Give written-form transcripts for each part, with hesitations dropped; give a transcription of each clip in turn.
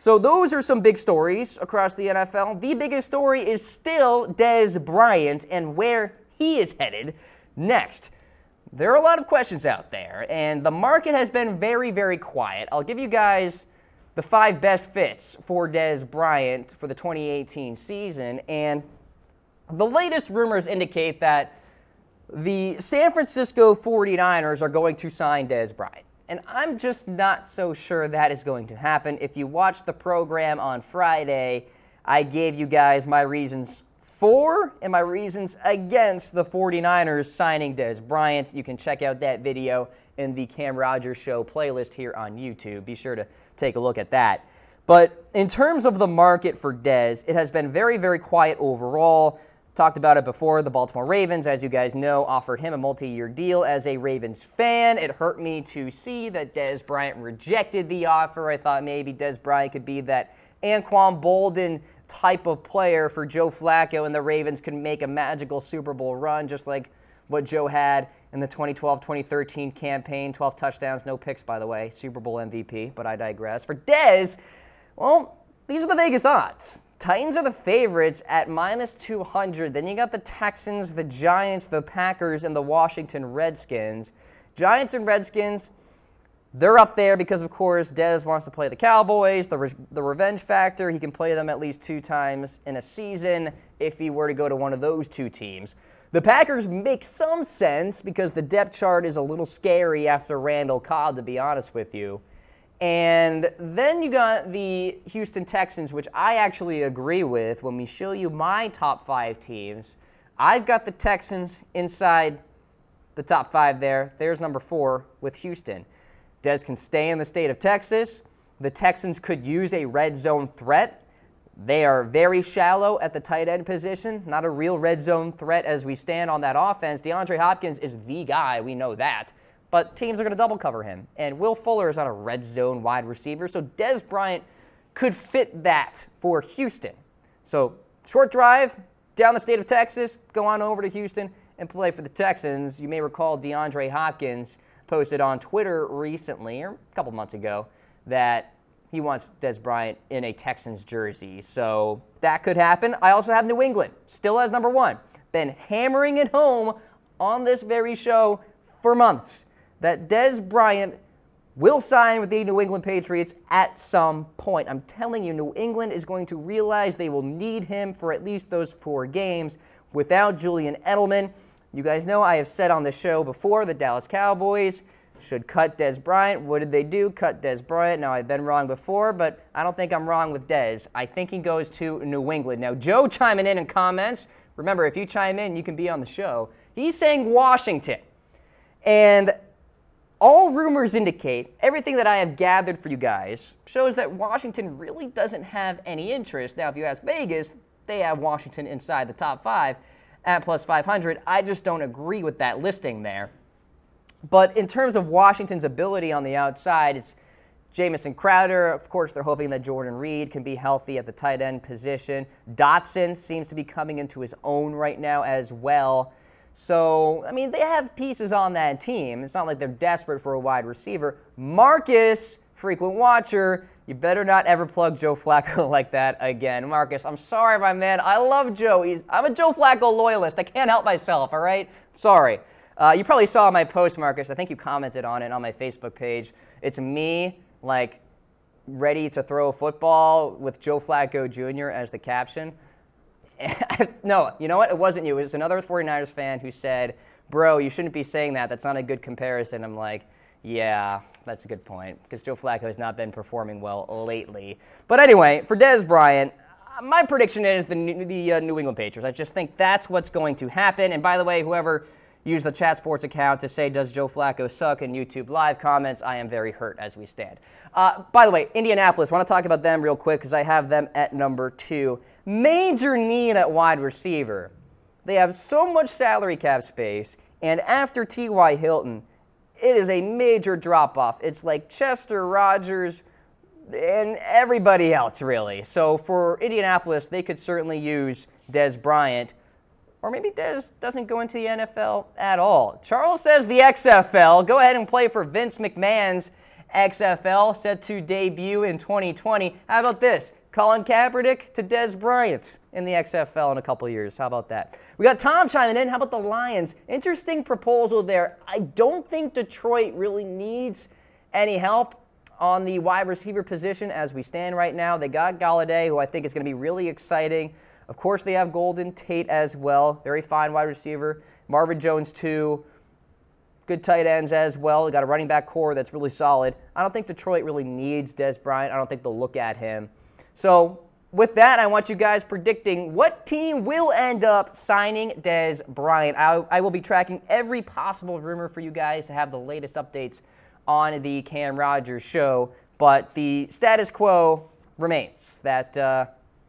So those are some big stories across the NFL. The biggest story is still Dez Bryant and where he is headed next. There are a lot of questions out there, and the market has been very, very quiet. I'll give you guys the 5 best fits for Dez Bryant for the 2018 season, and the latest rumors indicate that the San Francisco 49ers are going to sign Dez Bryant. And I'm just not so sure that is going to happen. If you watched the program on Friday, I gave you guys my reasons for and my reasons against the 49ers signing Dez Bryant. You can check out that video in the Cam Rogers Show playlist here on YouTube. Be sure to take a look at that. But in terms of the market for Dez, it has been very, very quiet overall. Talked about it before. The Baltimore Ravens, as you guys know, offered him a multi-year deal. As a Ravens fan, it hurt me to see that Dez Bryant rejected the offer. I thought maybe Dez Bryant could be that Anquan Boldin type of player for Joe Flacco, and the Ravens could make a magical Super Bowl run, just like what Joe had in the 2012-2013 campaign. 12 touchdowns, no picks, by the way. Super Bowl MVP, but I digress. For Dez, well, these are the Vegas odds. Titans are the favorites at -200. Then you got the Texans, the Giants, the Packers, and the Washington Redskins. Giants and Redskins, they're up there because, of course, Dez wants to play the Cowboys, the revenge factor. He can play them at least 2 times in a season if he were to go to one of those 2 teams. The Packers make some sense because the depth chart is a little scary after Randall Cobb, to be honest with you. And then you got the Houston Texans, which I actually agree with. When we show you my top 5 teams, I've got the Texans inside the top 5 there. There's number 4 with Houston. Dez can stay in the state of Texas. The Texans could use a red zone threat. They are very shallow at the tight end position, not a real red zone threat as we stand on that offense. DeAndre Hopkins is the guy, we know that. But teams are going to double cover him. And Will Fuller is not a red zone wide receiver, so Dez Bryant could fit that for Houston. So short drive down the state of Texas, go on over to Houston and play for the Texans. You may recall DeAndre Hopkins posted on Twitter recently, or a couple months ago, that he wants Dez Bryant in a Texans jersey. So that could happen. I also have New England, still as number 1. Been hammering it home on this very show for months that Dez Bryant will sign with the New England Patriots at some point. I'm telling you, New England is going to realize they will need him for at least those 4 games without Julian Edelman. You guys know I have said on the show before the Dallas Cowboys should cut Dez Bryant. What did they do? Cut Dez Bryant. Now, I've been wrong before, but I don't think I'm wrong with Dez. I think he goes to New England. Now, Joe chiming in comments. Remember, if you chime in, you can be on the show. He's saying Washington. And all rumors indicate, everything that I have gathered for you guys shows that Washington really doesn't have any interest. Now, if you ask Vegas, they have Washington inside the top 5 at +500. I just don't agree with that listing there. But in terms of Washington's ability on the outside, it's Jamison Crowder. Of course, they're hoping that Jordan Reed can be healthy at the tight end position. Dotson seems to be coming into his own right now as well. So, I mean, they have pieces on that team. It's not like they're desperate for a wide receiver. Marcus, frequent watcher, you better not ever plug Joe Flacco like that again. Marcus, I'm sorry, my man. I love Joe. I'm a Joe Flacco loyalist. I can't help myself, all right? Sorry. You probably saw my post, Marcus. I think you commented on it on my Facebook page. It's me, like, ready to throw a football with Joe Flacco Jr. as the caption. No, you know what? It wasn't you. It was another 49ers fan who said, bro, you shouldn't be saying that. That's not a good comparison. I'm like, yeah, that's a good point, because Joe Flacco has not been performing well lately. But anyway, for Dez Bryant, my prediction is the New England Patriots. I just think that's what's going to happen. And by the way, whoever used the Chat Sports account to say, does Joe Flacco suck in YouTube Live comments, I am very hurt as we stand. By the way, Indianapolis, I want to talk about them real quick because I have them at number 2. Major need at wide receiver. They have so much salary cap space, and after T.Y. Hilton, it is a major drop-off. It's like Chester, Rogers, and everybody else, really. So for Indianapolis, they could certainly use Dez Bryant. Or maybe Dez doesn't go into the NFL at all. Charles says the XFL. Go ahead and play for Vince McMahon's XFL, set to debut in 2020. How about this? Colin Kaepernick to Dez Bryant in the XFL in a couple years. How about that? We got Tom chiming in. How about the Lions? Interesting proposal there. I don't think Detroit really needs any help on the wide receiver position as we stand right now. They got Galladay, who I think is going to be really exciting. Of course, they have Golden Tate as well. Very fine wide receiver. Marvin Jones, too. Good tight ends as well. They got a running back core that's really solid. I don't think Detroit really needs Dez Bryant. I don't think they'll look at him. So with that, I want you guys predicting what team will end up signing Dez Bryant. I will be tracking every possible rumor for you guys to have the latest updates on the Cam Rogers show. But the status quo remains that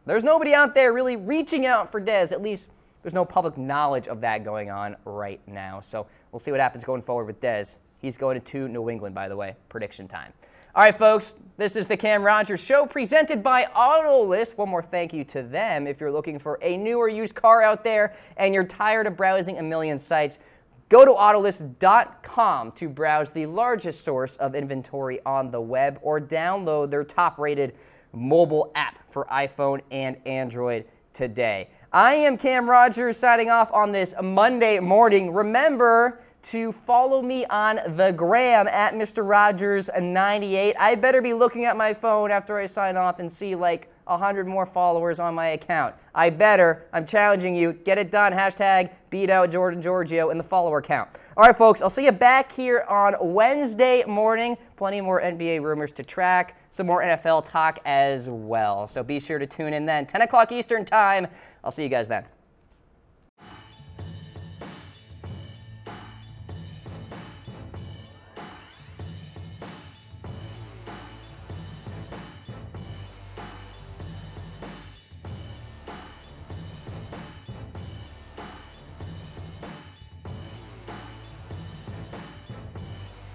there's nobody out there really reaching out for Dez. At least there's no public knowledge of that going on right now. So we'll see what happens going forward with Dez. He's going to New England, by the way. Prediction time. All right, folks, this is the Cam Rogers Show presented by Autolist. One more thank you to them. If you're looking for a new or used car out there and you're tired of browsing a million sites, go to Autolist.com to browse the largest source of inventory on the web or download their top-rated mobile app for iPhone and Android today. I am Cam Rogers signing off on this Monday morning. Remember to follow me on the gram at Mr. Rogers98. I better be looking at my phone after I sign off and see like 100 more followers on my account. I better. I'm challenging you. Get it done. Hashtag beat out Jordan Giorgio in the follower count. All right, folks, I'll see you back here on Wednesday morning. Plenty more NBA rumors to track. Some more NFL talk as well. So be sure to tune in then. 10 o'clock Eastern time. I'll see you guys then.